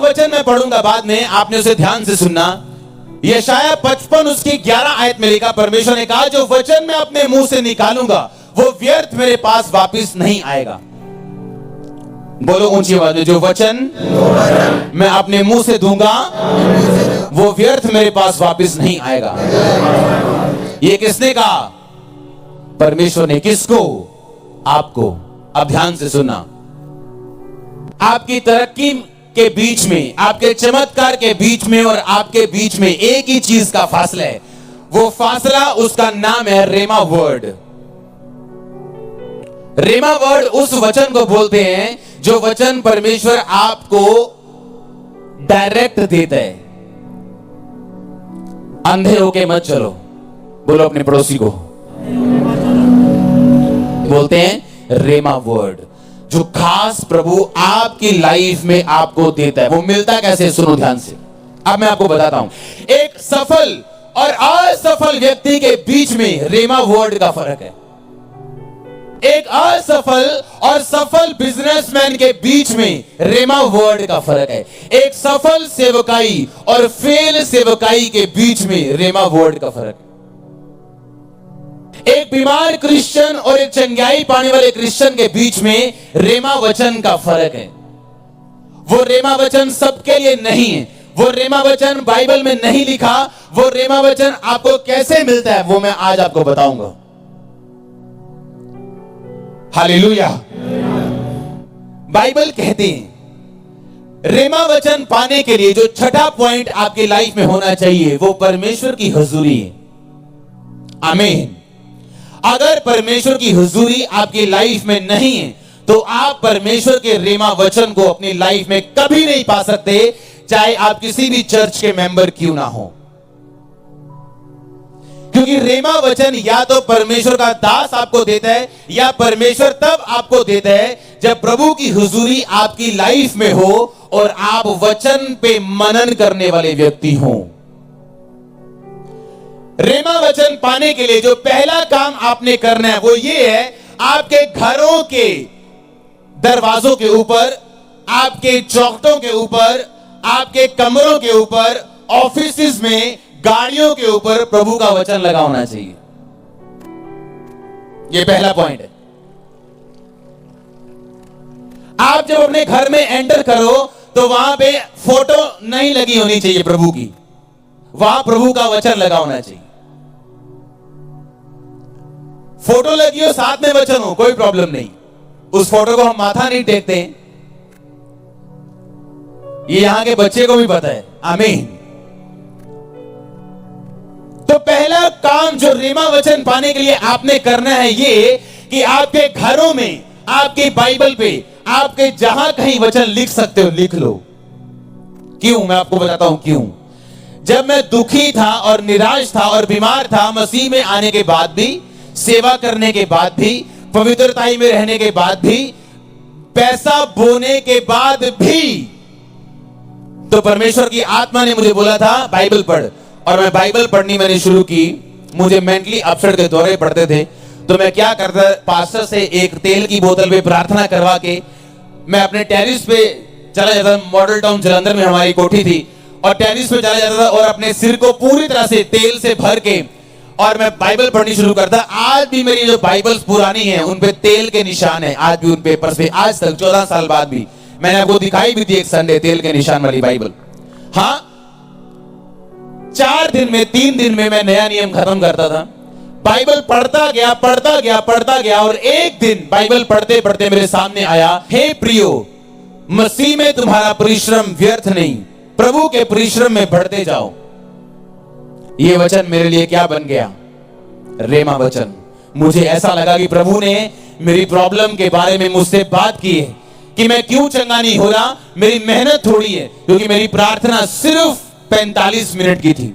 वचन मैं पढ़ूंगा बाद में, आपने उसे ध्यान से सुनना। यशाया 55 उसकी 11 आयत में लिखा, परमेश्वर ने कहा जो वचन मैं अपने मुंह से निकालूंगा वो व्यर्थ मेरे पास वापस नहीं आएगा। बोलो ऊंची आवाज में, जो वचन मैं अपने मुंह से दूंगा वो व्यर्थ मेरे पास वापस नहीं आएगा। ये किसने कहा? परमेश्वर ने। किसको? आपको। अब ध्यान से सुनना। आपकी तरक्की के बीच में, आपके चमत्कार के बीच में और आपके बीच में एक ही चीज का फासला है। वो फासला, उसका नाम है रेमा वर्ड। रेमा वर्ड उस वचन को बोलते हैं जो वचन परमेश्वर आपको डायरेक्ट देता है। अंधे होके मत चलो, बोलो अपने पड़ोसी को। बोलते हैं रेमा वर्ड, जो खास प्रभु आपकी लाइफ में आपको देता है। वो मिलता कैसे? सुनो ध्यान से। अब मैं आपको बताता हूं। एक सफल और असफल व्यक्ति के बीच में रेमा वर्ड का फर्क है। एक असफल और सफल बिजनेसमैन के बीच में रेमा वर्ड का फर्क है। एक सफल सेवकाई और फेल सेवकाई के बीच में रेमा वर्ड का फर्क है। एक बीमार क्रिश्चियन और एक चंगाई पाने वाले क्रिश्चियन के बीच में रेमा वचन का फर्क है। वो रेमा वचन सबके लिए नहीं है। वो रेमा वचन बाइबल में नहीं लिखा। वो रेमा वचन आपको कैसे मिलता है वो मैं आज आपको बताऊंगा। हालेलुया। बाइबल कहते हैं रेमा वचन पाने के लिए जो छठा पॉइंट आपकी लाइफ में होना चाहिए वो परमेश्वर की हुजूरी है। आमीन। अगर परमेश्वर की हुजूरी आपकी लाइफ में नहीं है तो आप परमेश्वर के रेमा वचन को अपनी लाइफ में कभी नहीं पा सकते, चाहे आप किसी भी चर्च के मेंबर क्यों ना हो। क्योंकि रेमा वचन या तो परमेश्वर का दास आपको देता है या परमेश्वर तब आपको देता है जब प्रभु की हुजूरी आपकी लाइफ में हो और आप वचन पे मनन करने वाले व्यक्ति हो। रेमा वचन पाने के लिए जो पहला काम आपने करना है वो ये है, आपके घरों के दरवाजों के ऊपर, आपके चौखटों के ऊपर, आपके कमरों के ऊपर, ऑफिस में, गाड़ियों के ऊपर प्रभु का वचन लगा होना चाहिए। यह पहला पॉइंट है। आप जब अपने घर में एंटर करो तो वहां पे फोटो नहीं लगी होनी चाहिए प्रभु की, वहां प्रभु का वचन लगा होना चाहिए। फोटो लगी हो साथ में वचन हो, कोई प्रॉब्लम नहीं। उस फोटो को हम माथा नहीं टेकते। ये यहां के बच्चे को भी पता है। आमीन। तो पहला काम जो रेमा वचन पाने के लिए आपने करना है ये कि आपके घरों में, आपके बाइबल पे, आपके जहां कहीं वचन लिख सकते हो लिख लो। क्यों? मैं आपको बताता हूं क्यों। जब मैं दुखी था और निराश था और बीमार था, मसीह में आने के बाद भी, सेवा करने के बाद भी, पवित्रताई में रहने के बाद भी, पैसा बोने के बाद भी, तो परमेश्वर की आत्मा ने मुझे बोला था बाइबल पढ़, और मैं बाइबल पढ़नी मैंने शुरू की। मुझे मेंटली अपसेट के दौरे पड़ते थे तो मैं क्या करता, पास्टर से एक तेल की बोतल पे प्रार्थना करवा के मैं अपने टेरिस पे चला जाता था। मॉडल टाउन जलंधर में हमारी कोठी थी और टेरिस पे चला जाता था और अपने सिर को पूरी तरह से तेल से भर के और मैं बाइबल पढ़नी शुरू करता। आज भी मेरी जो बाइबल्स पुरानी है उन पे तेल के निशान है, आज भी उन पेपर्स पे, आज तक 14 साल बाद भी। मैंने आपको दिखाई भी थी एक संडे तेल के निशान वाली बाइबल। हाँ, 4 दिन में, 3 दिन में मैं नया नियम खत्म करता था। बाइबल पढ़ता गया और एक दिन बाइबल पढ़ते पढ़ते मेरे सामने आया, हे प्रियो, मसीह में तुम्हारा परिश्रम व्यर्थ नहीं, प्रभु के परिश्रम में बढ़ते जाओ। ये वचन मेरे लिए क्या बन गया? रेमा वचन। मुझे ऐसा लगा कि प्रभु ने मेरी प्रॉब्लम के बारे में मुझसे बात की है कि मैं क्यों चंगा नहीं हो रहा। मेरी मेहनत थोड़ी है, क्योंकि मेरी प्रार्थना सिर्फ 45 मिनट की थी।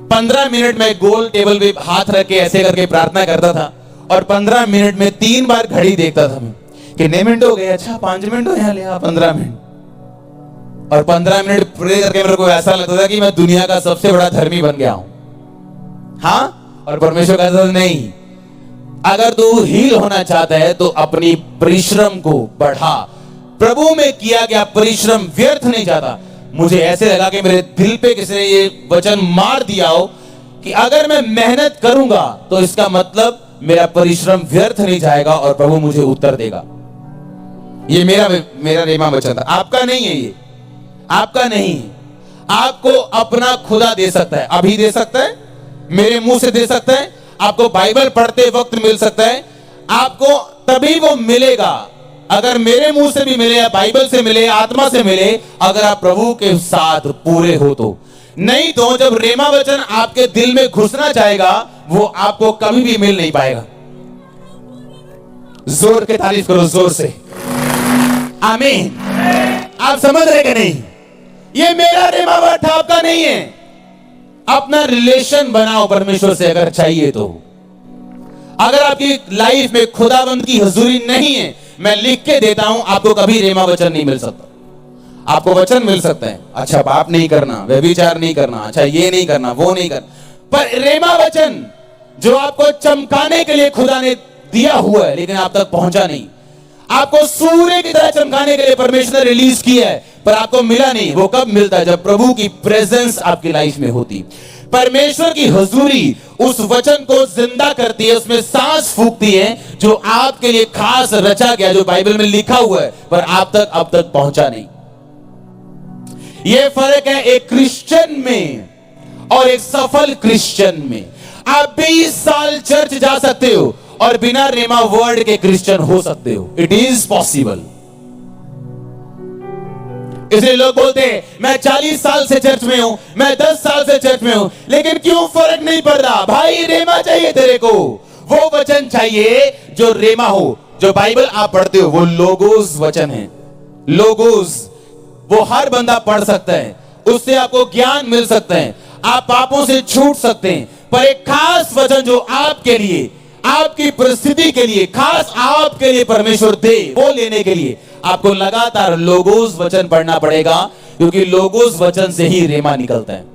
15 मिनट में गोल टेबल पे हाथ रख के ऐसे करके प्रार्थना करता था और 15 मिनट में 3 बार घड़ी देखता था मैं कि 9 मिनट हो गए, अच्छा 5 मिनट हो यहाँ ले 15 मिनट। और 15 मिनट प्रे करके मेरे को ऐसा लगता था कि मैं दुनिया का सबसे बड़ा धर्मी बन गया हूं। हाँ, और परमेश्वर कहता था नहीं, अगर तू हील होना चाहता है तो अपनी परिश्रम को बढ़ा। प्रभु में किया गया परिश्रम व्यर्थ नहीं जाता। मुझे ऐसे लगा कि मेरे दिल पे किसी ने ये वचन मार दिया हो कि अगर मैं मेहनत करूंगा तो इसका मतलब मेरा परिश्रम व्यर्थ नहीं जाएगा और प्रभु मुझे उत्तर देगा। ये मेरा रेमा वचन था। आपका नहीं है, ये आपका नहीं है। आपको अपना खुदा दे सकता है, अभी दे सकता है, मेरे मुंह से दे सकता है, आपको बाइबल पढ़ते वक्त मिल सकता है। आपको तभी वो मिलेगा अगर मेरे मुंह से भी मिले या बाइबल से मिले, आत्मा से मिले, अगर आप प्रभु के साथ पूरे हो तो। नहीं तो जब रेमा वचन आपके दिल में घुसना चाहेगा वो आपको कभी भी मिल नहीं पाएगा। जोर के तारीफ करो, जोर से आमीन। आप समझ रहे कि नहीं? ये मेरा रेमा वर्ड था, आपका नहीं है। अपना रिलेशन बनाओ परमेश्वर से अगर चाहिए तो। अगर आपकी लाइफ में खुदाबंद की हुजूरी नहीं है, मैं लिख के देता हूं, आपको कभी रेमा वचन नहीं मिल सकता। आपको वचन मिल सकता है, अच्छा पाप नहीं करना, व्यभिचार नहीं करना, अच्छा ये नहीं करना, वो नहीं करना, पर रेमा वचन जो आपको चमकाने के लिए खुदा ने दिया हुआ है लेकिन आप तक पहुंचा नहीं। आपको सूर्य की तरह चमकाने के लिए परमेश्वर ने रिलीज किया है पर आपको मिला नहीं। वो कब मिलता है? जब प्रभु की प्रेजेंस आपकी लाइफ में होती। परमेश्वर की हुजूरी उस वचन को जिंदा करती है, उसमें सांस फूंकती है जो आपके लिए खास रचा गया, जो बाइबल में लिखा हुआ है पर आप तक अब तक पहुंचा नहीं। यह फर्क है एक क्रिश्चियन में और एक सफल क्रिश्चियन में। आप 20 साल चर्च जा सकते हो और बिना रेमा वर्ड के क्रिश्चियन हो सकते हो। It is possible. इसलिए लोग बोलते हैं मैं 40 साल से चर्च में हूं, मैं 10 साल से चर्च में हूं, लेकिन क्यों फर्क नहीं पड़ रहा? भाई रेमा चाहिए तेरे को, वो वचन चाहिए जो रेमा हो। जो बाइबल आप पढ़ते हो वो लोगोस वचन है। लोगोस वो हर बंदा पढ़ सकता है, उससे आपको ज्ञान मिल सकता है, आप पापों से छूट सकते हैं। पर एक खास वचन जो आपके लिए, आपकी परिस्थिति के लिए, खास आपके लिए परमेश्वर दे, वो लेने के लिए आपको लगातार लोगोस वचन पढ़ना पड़ेगा, क्योंकि लोगोस वचन से ही रेमा निकलता है।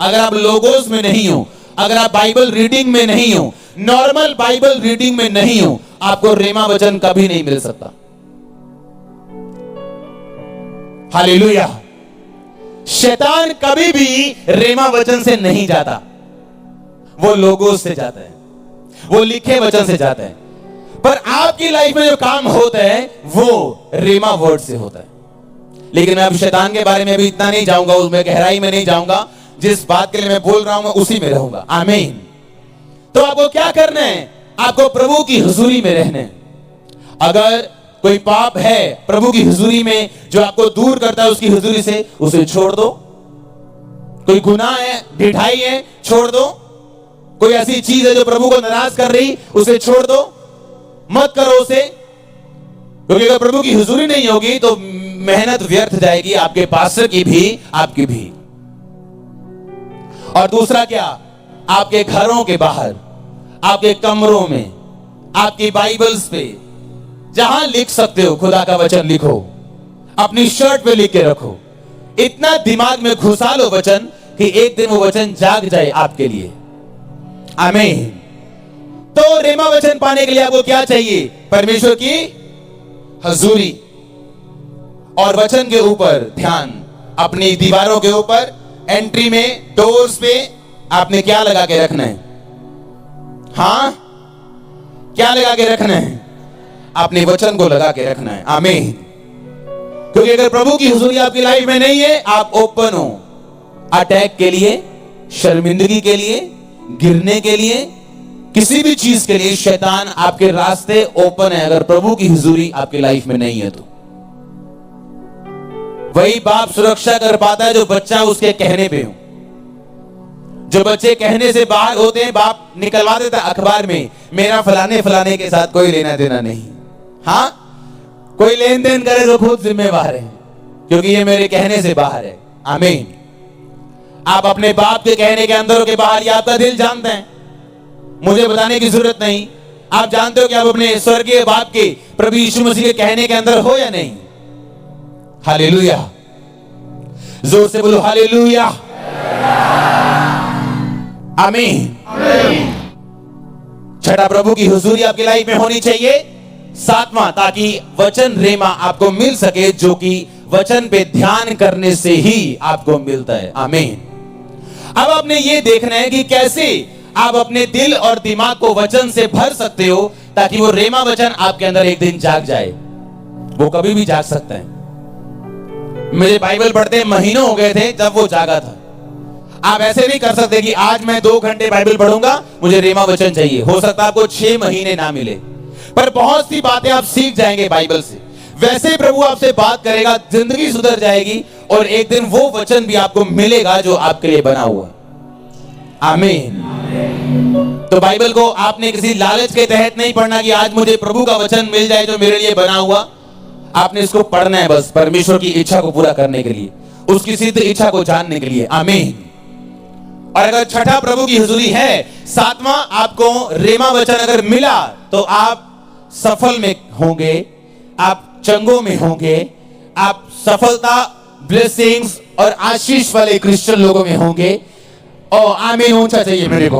अगर आप लोगोस में नहीं हो, अगर आप बाइबल रीडिंग में नहीं हो, नॉर्मल बाइबल रीडिंग में नहीं हो, आपको रेमा वचन कभी नहीं मिल सकता। हालेलुया। शैतान कभी भी रेमा वचन से नहीं जाता, वो लोगोस से जाता है, वो लिखे वचन से जाता है। पर आपकी लाइफ में जो काम होता है वो रेमा वर्ड से होता है। लेकिन मैं अब शैतान के बारे में अभी इतना नहीं जाऊंगा, उसमें गहराई में नहीं जाऊंगा। जिस बात के लिए मैं बोल रहा हूं मैं उसी में रहूंगा। आमीन। तो आपको क्या करना है? आपको प्रभु की हुजूरी में रहना है। अगर कोई पाप है प्रभु की हुजूरी में जो आपको दूर करता है उसकी हुजूरी से, उसे छोड़ दो। कोई गुनाह है, ढिठाई है, छोड़ दो। कोई ऐसी चीज है जो प्रभु को नाराज कर रही, उसे छोड़ दो, मत करो उसे। क्योंकि अगर प्रभु की हुजूरी नहीं होगी तो मेहनत व्यर्थ जाएगी, आपके पास्टर की भी, आपकी भी। और दूसरा क्या? आपके घरों के बाहर, आपके कमरों में, आपकी बाइबल्स पे, जहां लिख सकते हो खुदा का वचन लिखो, अपनी शर्ट पे लिख के रखो। इतना दिमाग में घुसा लो वचन कि एक दिन वो वचन जाग जाए आपके लिए। आमीन। तो रेमा वचन पाने के लिए आपको क्या चाहिए? परमेश्वर की हुजूरी और वचन के ऊपर ध्यान। अपनी दीवारों के ऊपर, एंट्री में, डोर्स पे आपने क्या लगा के रखना है? हां, क्या लगा के रखना है? अपने वचन को लगा के रखना है। आमीन। क्योंकि अगर प्रभु की हुजूरी आपकी लाइफ में नहीं है, आप ओपन हो अटैक के लिए, शर्मिंदगी के लिए, गिरने के लिए, किसी भी चीज के लिए शैतान आपके रास्ते ओपन है। अगर प्रभु की हुजूरी आपकी लाइफ में नहीं है तो वही बाप सुरक्षा कर पाता है जो बच्चा उसके कहने पे हो। जो बच्चे कहने से बाहर होते हैं, बाप निकलवा देता अखबार में, मेरा फलाने फलाने के साथ कोई लेना देना नहीं। हाँ, कोई लेन देन करे तो खुद जिम्मेवार है, क्योंकि ये मेरे कहने से बाहर है। आमीन। आप अपने बाप के कहने के अंदर हो के बाहर, ये आपका दिल जानते हैं, मुझे बताने की जरूरत नहीं। आप जानते हो कि आप अपने स्वर्गीय बाप के, प्रभु यीशु मसीह के कहने के अंदर हो या नहीं? हालेलुया। जोर से बोलो हालेलुया। आमीन। छठा, प्रभु की हुजूरी आपकी लाइफ में होनी चाहिए। सातवां, ताकि वचन रेमा आपको मिल सके जो कि वचन पे ध्यान करने से ही आपको मिलता है। आमीन। अब आपने ये देखना है कि कैसे आप अपने दिल और दिमाग को वचन से भर सकते हो ताकि वो रेमा वचन आपके अंदर एक दिन जाग जाए। वो कभी भी जाग सकता है। मुझे बाइबल पढ़ते महीनों हो गए थे जब वो जागा था। आप ऐसे नहीं कर सकते कि आज मैं 2 घंटे बाइबल पढ़ूंगा, मुझे रेमा वचन चाहिए। हो सकता है आपको 6 महीने ना मिले, पर बहुत सी बातें आप सीख जाएंगे बाइबल से। वैसे प्रभु आपसे बात करेगा, जिंदगी सुधर जाएगी और एक दिन वो वचन भी आपको मिलेगा जो आपके लिए बना हुआ। आमीन। तो बाइबल को आपने किसी लालच के तहत नहीं पढ़ना कि आज मुझे प्रभु का वचन मिल जाए जो मेरे लिए बना हुआ। आपने इसको पढ़ना है बस परमेश्वर की इच्छा को पूरा करने के लिए, उसकी सिद्ध इच्छा को जानने के लिए। आमीन। और अगर छठा प्रभु की हुजूरी है, 7वां आपको रेमा वचन अगर मिला तो आप सफल में होंगे, आप चंगों में होंगे, आप सफलता, ब्लेसिंग्स और आशीष वाले क्रिश्चियन लोगों में होंगे। और आमीन ऊंचा चाहिए मेरे को।